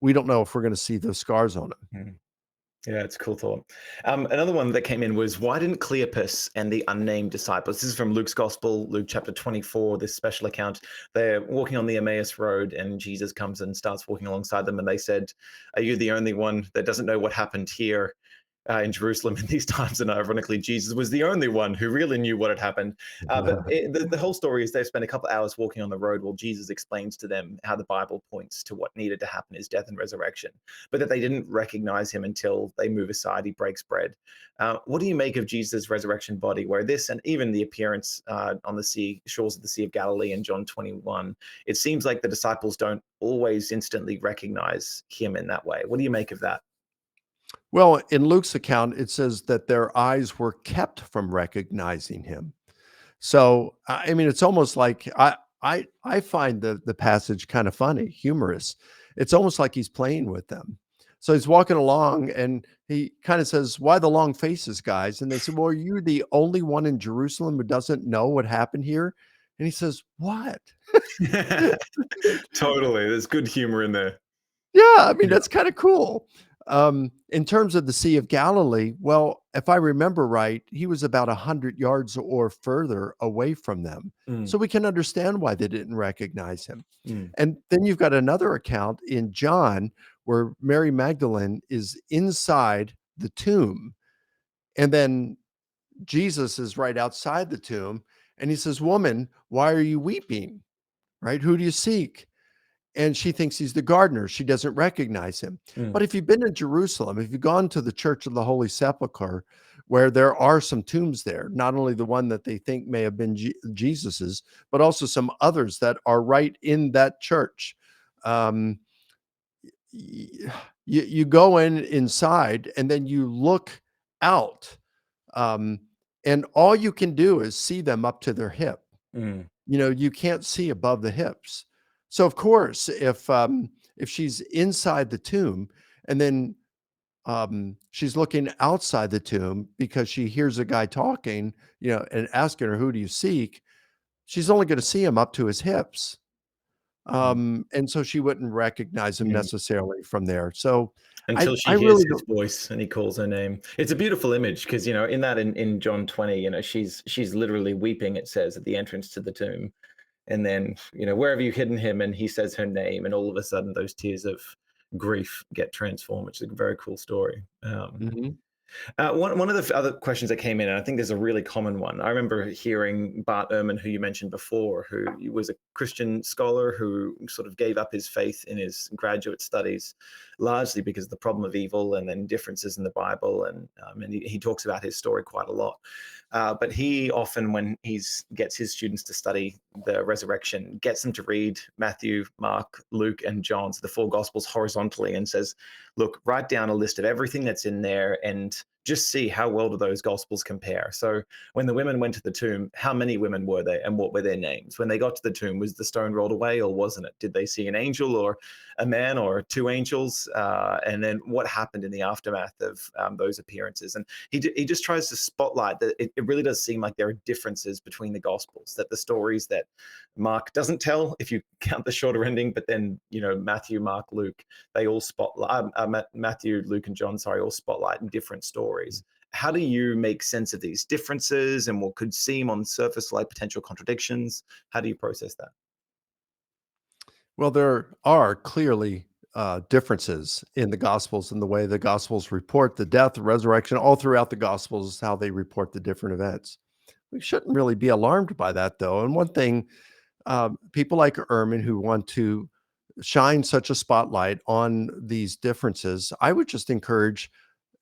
we don't know if we're going to see those scars on him. Mm. Yeah, it's a cool thought. Another one that came in was, why didn't Cleopas and the unnamed disciples? This is from Luke's Gospel, Luke chapter 24, this special account. They're walking on the Emmaus Road, and Jesus comes and starts walking alongside them. And they said, "Are you the only one that doesn't know what happened here in Jerusalem in these times?" And ironically, Jesus was the only one who really knew what had happened. The whole story is they spend a couple hours walking on the road while Jesus explains to them how the Bible points to what needed to happen, his death and resurrection, but that they didn't recognize him until they move aside. He breaks bread. What do you make of Jesus' resurrection body, where this and even the appearance on the sea shores of the Sea of Galilee in John 21, it seems like the disciples don't always instantly recognize him in that way? What do you make of that? Well, in Luke's account, it says that their eyes were kept from recognizing him. So, I mean, it's almost like I find the passage kind of funny, humorous. It's almost like he's playing with them. So he's walking along and he kind of says, "Why the long faces, guys?" And they said, "Well, are you the only one in Jerusalem who doesn't know what happened here?" And he says, "What?" Totally. There's good humor in there. Yeah, I mean, Yeah. that's kinda cool. In terms of the Sea of Galilee, well, if I remember right, he was about 100 yards or further away from them. Mm, So we can understand why they didn't recognize him. mm, And then you've got another account in John where Mary Magdalene is inside the tomb, and then Jesus is right outside the tomb, and he says, "Woman, why are you weeping?" Right? "Who do you seek?" And she thinks he's the gardener. She doesn't recognize him. mm, But if you've been in Jerusalem, if you've gone to the Church of the Holy Sepulchre, where there are some tombs there, not only the one that they think may have been Jesus's, but also some others that are right in that church. Um, y- you go inside and then you look out, um, and all you can do is see them up to their hip. mm, You can't see above the hips. So, of course, if she's inside the tomb and then, she's looking outside the tomb because she hears a guy talking, and asking her, "Who do you seek?" She's only gonna see him up to his hips. mm, And so she wouldn't recognize him mm. necessarily from there. So, Until I she hears really his don't. voice and he calls her name. It's a beautiful image because, in that, in John 20, she's literally weeping, it says, at the entrance to the tomb. And then, "Where have you hidden him?" And he says her name, and all of a sudden those tears of grief get transformed, which is a very cool story. Mhm. One of the other questions that came in, and I think there's a really common one. I remember hearing Bart Ehrman, who you mentioned before, who was a Christian scholar who sort of gave up his faith in his graduate studies, largely because of the problem of evil and then differences in the Bible. And he talks about his story quite a lot. But he often, when he gets his students to study the resurrection, gets them to read Matthew, Mark, Luke, and John, so the four Gospels horizontally, and says, "Look, write down a list of everything that's in there and just see how well do those gospels compare." So when the women went to the tomb, how many women were there and what were their names? When they got to the tomb, was the stone rolled away or wasn't it? Did they see an angel or a man or two angels? And then what happened in the aftermath of those appearances? And he just tries to spotlight that it really does seem like there are differences between the gospels, that the stories that Mark doesn't tell, if you count the shorter ending, but then, Matthew, Mark, Luke, they all spotlight, Matthew, Luke, and John, sorry, all spotlight in different stories. How do you make sense of these differences and what could seem on surface like potential contradictions? How do you process that? Well, there are clearly differences in the Gospels and the way the Gospels report the death, resurrection, all throughout the Gospels, how they report the different events. We shouldn't really be alarmed by that, though. And one thing, people like Ehrman who want to shine such a spotlight on these differences, I would just encourage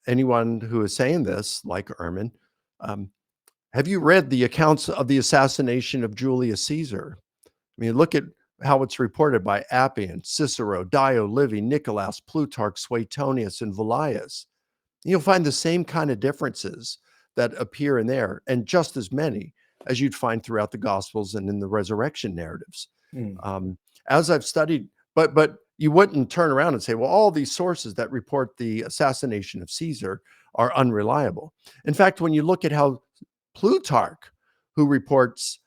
anyone who is saying this, like Ehrman, um, have you read the accounts of the assassination of Julius Caesar? I mean, look at how it's reported by Appian, Cicero, Dio Livy, Nicolaus, Plutarch, Suetonius, and Velleius. You'll find the same kind of differences that appear in there, and just as many as you'd find throughout the Gospels and in the resurrection narratives. Mm, Um, as I've studied, but you wouldn't turn around and say, well, all these sources that report the assassination of Caesar are unreliable. In fact, when you look at how Plutarch, who reports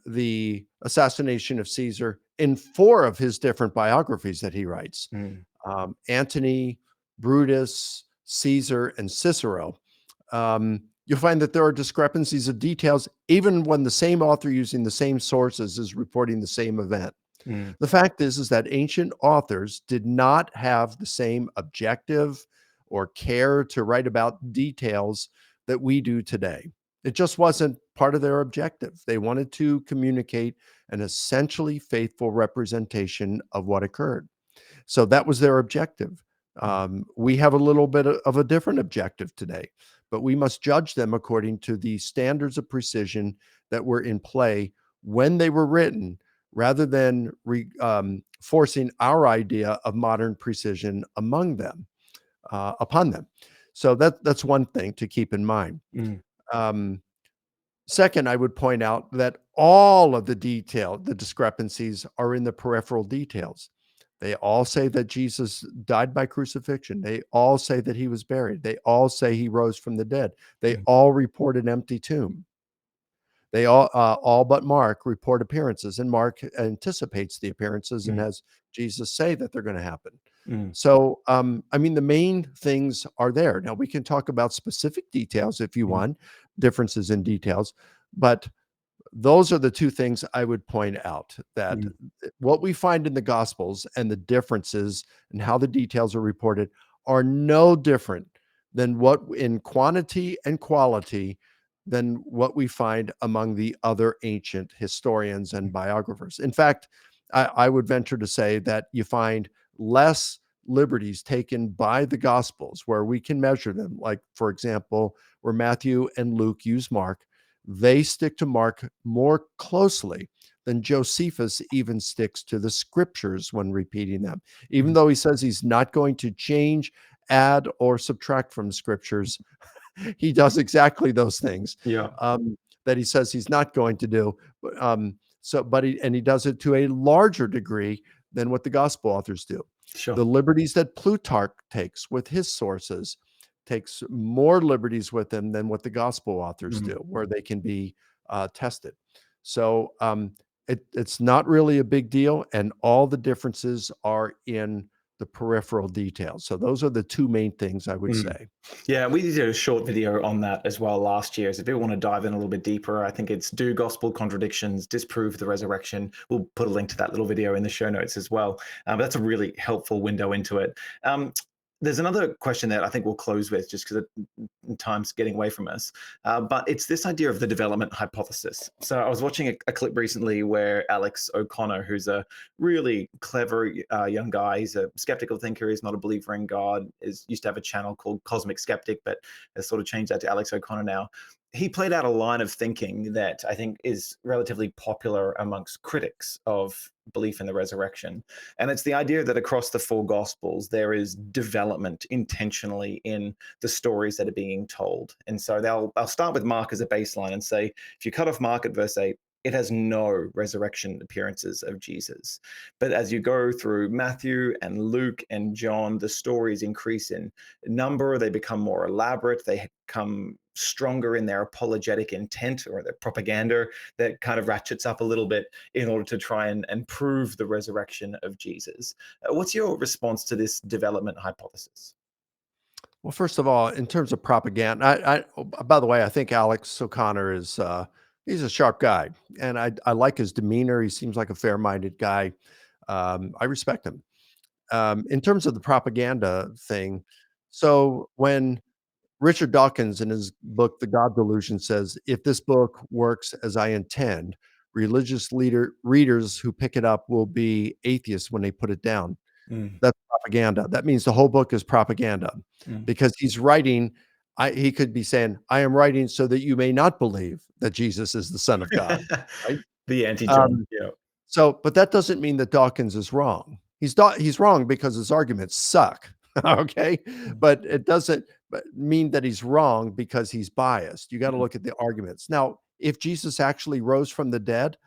the assassination of Caesar in four of his different biographies that he writes, mm, Antony, Brutus, Caesar, and Cicero, you'll find that there are discrepancies of details, even when the same author using the same sources is reporting the same event. mm, The fact is that ancient authors did not have the same objective or care to write about details that we do today. It just wasn't part of their objective. They wanted to communicate an essentially faithful representation of what occurred. So that was their objective. mm, We have a little bit of a different objective today, but we must judge them according to the standards of precision that were in play when they were written, rather than forcing our idea of modern precision among them, upon them. So that's one thing to keep in mind. mm, Um, Second, I would point out that all of the discrepancies are in the peripheral details. They all say that Jesus died by crucifixion. They all say that he was buried. They all say he rose from the dead. They mm, all report an empty tomb. They all but Mark report appearances, and Mark anticipates the appearances and mm, has Jesus say that they're going to happen. mm, So, I mean, the main things are there. Now, we can talk about specific details if you mm, want, differences in details, but those are the two things I would point out, that mm, what we find in the Gospels and the differences and how the details are reported are no different than what in quantity and quality than what we find among the other ancient historians and biographers. In fact, I would venture to say that you find less liberties taken by the Gospels where we can measure them. Like, for example, where Matthew and Luke use Mark, they stick to Mark more closely than Josephus even sticks to the scriptures when repeating them. Even mm. though he says he's not going to change, add, or subtract from scriptures, he does exactly those things Yeah, that he says he's not going to do. But he does it to a larger degree than what the gospel authors do. sure. The liberties that Plutarch takes with his sources takes more liberties with them than what the gospel authors Mm, do, where they can be tested. So it's not really a big deal, and all the differences are in the peripheral details. So those are the two main things I would mm. say. Yeah, we did a short video on that as well last year. So if people want to dive in a little bit deeper, I think it's Do Gospel Contradictions Disprove the Resurrection? We'll put a link to that little video in the show notes as well. But that's a really helpful window into it. There's another question that I think we'll close with just because time's getting away from us. But it's this idea of the development hypothesis. So I was watching a clip recently where Alex O'Connor, who's a really clever young guy, he's a skeptical thinker, he's not a believer in God, is used to have a channel called Cosmic Skeptic, but has sort of changed that to Alex O'Connor now. He played out a line of thinking that I think is relatively popular amongst critics of belief in the resurrection. And it's the idea that across the four gospels, there is development intentionally in the stories that are being told. And so they'll start with Mark as a baseline and say, if you cut off Mark at verse 8, it has no resurrection appearances of Jesus. But as you go through Matthew and Luke and John, the stories increase in number, they become more elaborate, they become stronger in their apologetic intent or their propaganda that kind of ratchets up a little bit in order to try and prove the resurrection of Jesus. What's your response to this development hypothesis? Well, first of all, in terms of propaganda, by the way, I think Alex O'Connor is he's a sharp guy, and I like his demeanor. He seems like a fair-minded guy. I respect him. In terms of the propaganda thing, so when Richard Dawkins in his book, The God Delusion, says, if this book works as I intend, religious readers who pick it up will be atheists when they put it down. Mm, That's propaganda. That means the whole book is propaganda mm. because he's writing. He could be saying, I am writing so that you may not believe that Jesus is the Son of God, right? The anti-John. Um, Yeah. so, but that doesn't mean that Dawkins is wrong. He's wrong because his arguments suck. Okay, Mm, but it doesn't mean that he's wrong because he's biased. You got to mm. look at the arguments. Now, if Jesus actually rose from the dead,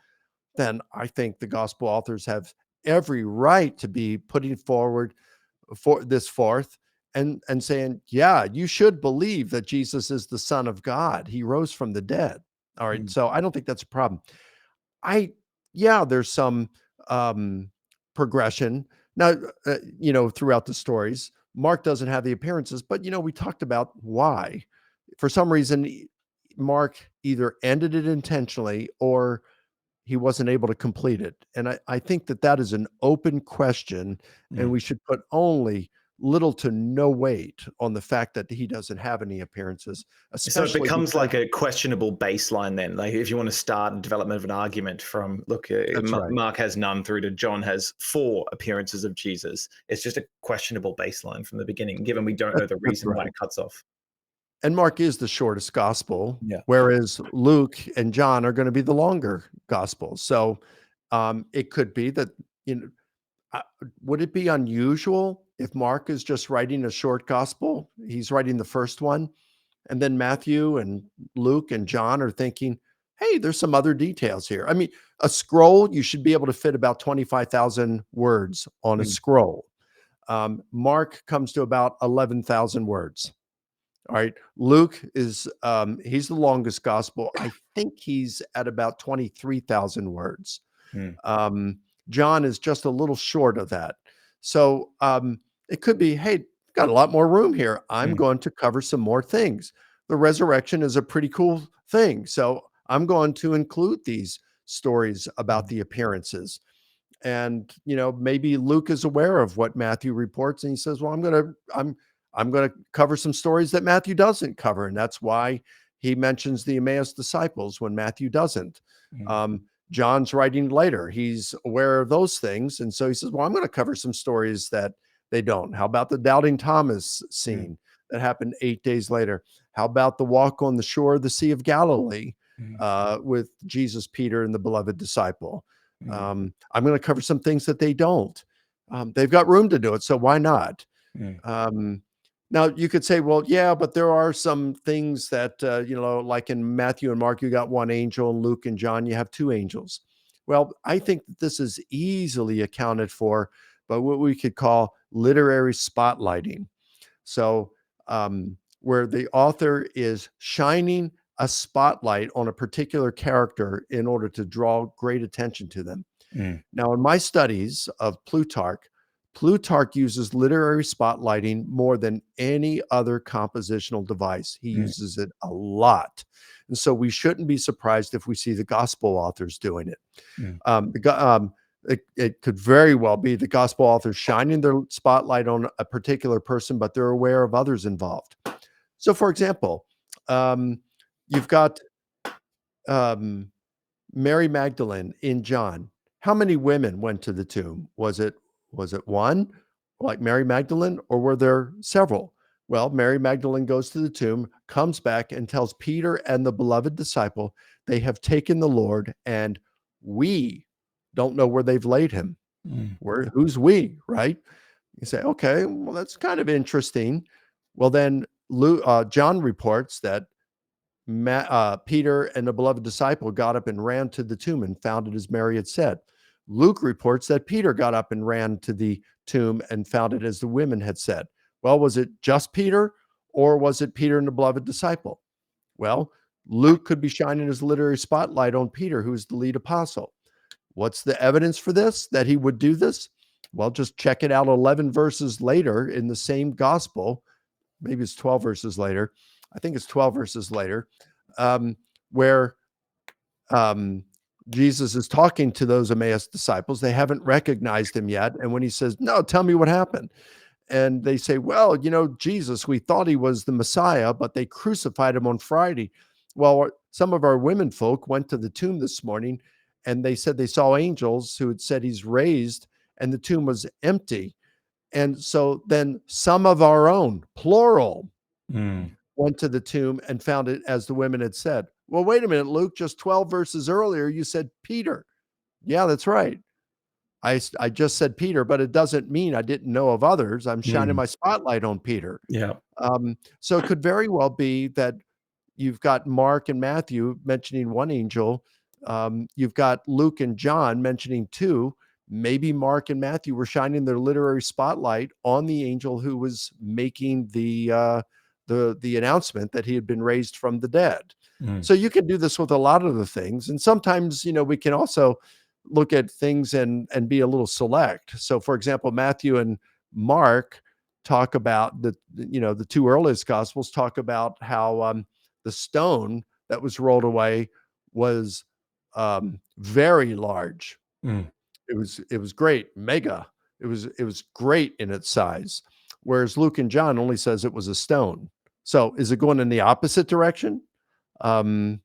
then I think the gospel authors have every right to be putting forward for this forth and saying, yeah, you should believe that Jesus is the Son of God. He rose from the dead. All right. Mm. So I don't think that's a problem. I yeah, there's some, um, progression. Now, throughout the stories, Mark doesn't have the appearances, but, we talked about why. For some reason, Mark either ended it intentionally or he wasn't able to complete it, and I think that that is an open question, and Mm. we should put only little to no weight on the fact that he doesn't have any appearances, So it especially becomes because like a questionable baseline then. Like if you want to start development of an argument from, look, that's right. Mark has none through to John has four appearances of Jesus. It's just a questionable baseline from the beginning, given we don't know the That's reason why right. it cuts off. And Mark is the shortest gospel, Yeah. whereas Luke and John are gonna be the longer gospels. So, it could be that, you know, uh, would it be unusual if Mark is just writing a short gospel? He's writing the first one, and then Matthew and Luke and John are thinking, "Hey, there's some other details here." I mean, a scroll, you should be able to fit about 25,000 words on a Mm, scroll. Mark comes to about 11,000 words. All right. Luke is he's the longest gospel. I think he's at about 23,000 words. mm, Um, John is just a little short of that. So it could be, hey, got a lot more room here. I'm mm, going to cover some more things. The resurrection is a pretty cool thing. So I'm going to include these stories about mm, the appearances. And maybe Luke is aware of what Matthew reports and he says, well, I'm going to cover some stories that Matthew doesn't cover, and that's why he mentions the Emmaus disciples when Matthew doesn't. mm, um, John's writing later, he's aware of those things, and so he says, well, I'm going to cover some stories that they don't. How about the doubting Thomas mm, scene that happened 8 days later? How about the walk on the shore of the Sea of Galilee mm, with Jesus, Peter, and the beloved disciple? mm, I'm going to cover some things that they don't. They've got room to do it, so why not? mm, Um, Now you could say, well, yeah, but there are some things that like in Matthew and Mark, you got one angel, and Luke and John, you have two angels. Well, I think that this is easily accounted for by what we could call literary spotlighting. So, where the author is shining a spotlight on a particular character in order to draw great attention to them. mm, Now, in my studies of Plutarch, Plutarch uses literary spotlighting more than any other compositional device. He mm, uses it a lot. And so we shouldn't be surprised if we see the gospel authors doing it. mm, It could very well be the gospel authors shining their spotlight on a particular person, but they're aware of others involved. So, for example, um, you've got um, Mary Magdalene in John. How many women went to the tomb? Was it one, like Mary Magdalene, or were there several? Well, Mary Magdalene goes to the tomb, comes back, and tells Peter and the beloved disciple they have taken the Lord, and we don't know where they've laid him. mm, Who's we, right? You say, okay, well, that's kind of interesting. Well, then John reports that Peter and the beloved disciple got up and ran to the tomb and found it as Mary had said. Luke reports that Peter got up and ran to the tomb and found it as the women had said. Well, was it just Peter or was it Peter and the beloved disciple? Well, Luke could be shining his literary spotlight on Peter, who's the lead apostle. What's the evidence for this, that he would do this? Well, just check it out 11 verses later in the same gospel. maybe it's 12 verses later. I think it's 12 verses later, um, where um, Jesus is talking to those Emmaus disciples. They haven't recognized him yet. And when he says, "No, tell me what happened." And they say, "Well, Jesus, we thought he was the Messiah, but they crucified him on Friday." Well, some of our women folk went to the tomb this morning and they said they saw angels who had said he's raised and the tomb was empty. And so then some of our own, plural, Mm, went to the tomb and found it as the women had said. Well, wait a minute, Luke, just 12 verses earlier, you said Peter. Yeah, that's right. I just said Peter, but it doesn't mean I didn't know of others. I'm shining mm, my spotlight on Peter. yeah. So it could very well be that you've got Mark and Matthew mentioning one angel. You've got Luke and John mentioning two. Maybe Mark and Matthew were shining their literary spotlight on the angel who was making the announcement that he had been raised from the dead. Mm, So you can do this with a lot of the things, and sometimes we can also look at things and be a little select. So, for example, Matthew and Mark talk about the two earliest gospels talk about how the stone that was rolled away was very large. mm. It was great, mega. It was great in its size. Whereas Luke and John only says it was a stone. So is it going in the opposite direction? Um,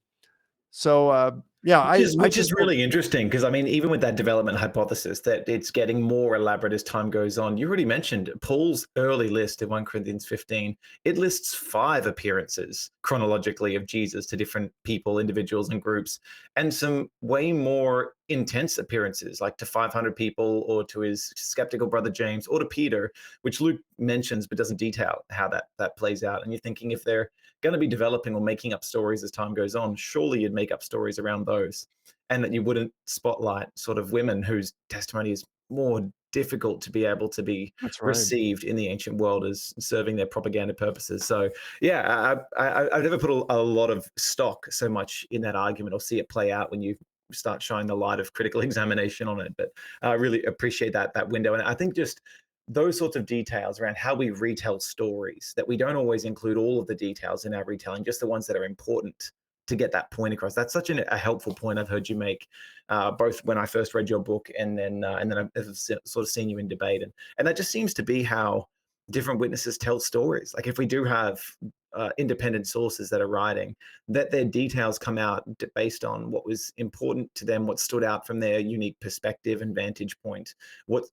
yeah, Which is I which is just don't. really interesting because I mean, even with that development hypothesis that it's getting more elaborate as time goes on. You already mentioned Paul's early list in 1 Corinthians 15. It lists 5 appearances chronologically of Jesus to different people, individuals, and groups, and some way more intense appearances, like to 500 people, or to his skeptical brother James, or to Peter, which Luke mentions but doesn't detail how that plays out. And you're thinking if they're going to be developing or making up stories as time goes on, surely you'd make up stories around those, and that you wouldn't spotlight sort of women whose testimony is more difficult to be able to be That's right. received in the ancient world as serving their propaganda purposes. So yeah, I've never put a lot of stock so much in that argument or see it play out when you start shining the light of critical examination on it. But I really appreciate that window, and I think just those sorts of details around how we retell stories, that we don't always include all of the details in our retelling, just the ones that are important to get that point across. That's such a helpful point I've heard you make, both when I first read your book and then I've sort of seen you in debate, and that just seems to be how different witnesses tell stories. Like if we do have independent sources that are writing, that their details come out based on what was important to them, what stood out from their unique perspective and vantage point, what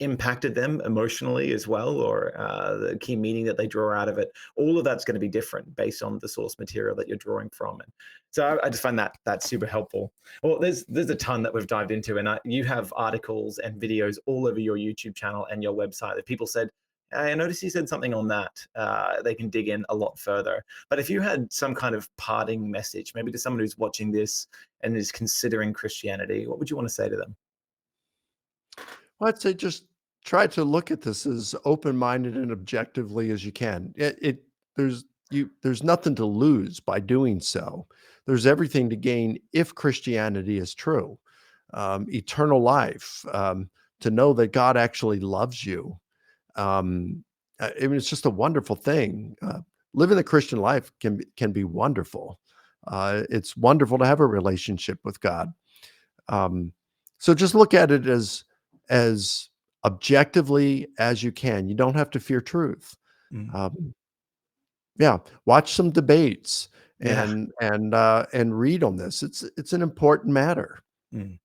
impacted them emotionally as well, or the key meaning that they draw out of it. All of that's going to be different based on the source material that you're drawing from. And so I just find that super helpful. Well, there's a ton that we've dived into, and you have articles and videos all over your YouTube channel and your website that people said, "Hey, I noticed you said something on that." They can dig in a lot further. But if you had some kind of parting message, maybe to someone who's watching this and is considering Christianity, what would you want to say to them? Well, I'd say just try to look at this as open-minded and objectively as you can. There's nothing to lose by doing so. There's everything to gain if Christianity is true. Eternal life, to know that God actually loves you. I mean, it's just a wonderful thing. Living the Christian life can be wonderful. It's wonderful to have a relationship with God. Um, so just look at it as objectively as you can. You don't have to fear truth. Mm. Um, yeah, watch some debates Yeah. and read on this. It's an important matter. Mm.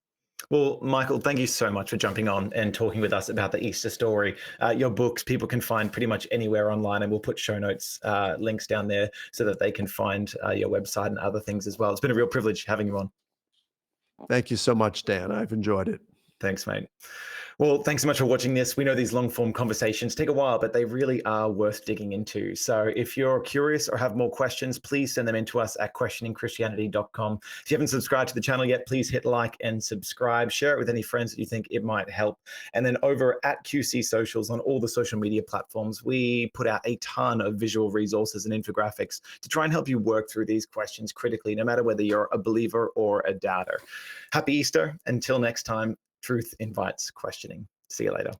Well, Michael, thank you so much for jumping on and talking with us about the Easter story. Your books people can find pretty much anywhere online, and we'll put show notes links down there so that they can find your website and other things as well. It's been a real privilege having you on. Thank you so much, Dan. I've enjoyed it. Thanks, mate. Well, thanks so much for watching this. We know these long form conversations take a while, but they really are worth digging into. So if you're curious or have more questions, please send them in to us at questioningchristianity.com. If you haven't subscribed to the channel yet, please hit like and subscribe. Share it with any friends that you think it might help. And then over at QC Socials on all the social media platforms, we put out a ton of visual resources and infographics to try and help you work through these questions critically, no matter whether you're a believer or a doubter. Happy Easter. Until next time, truth invites questioning. See you later.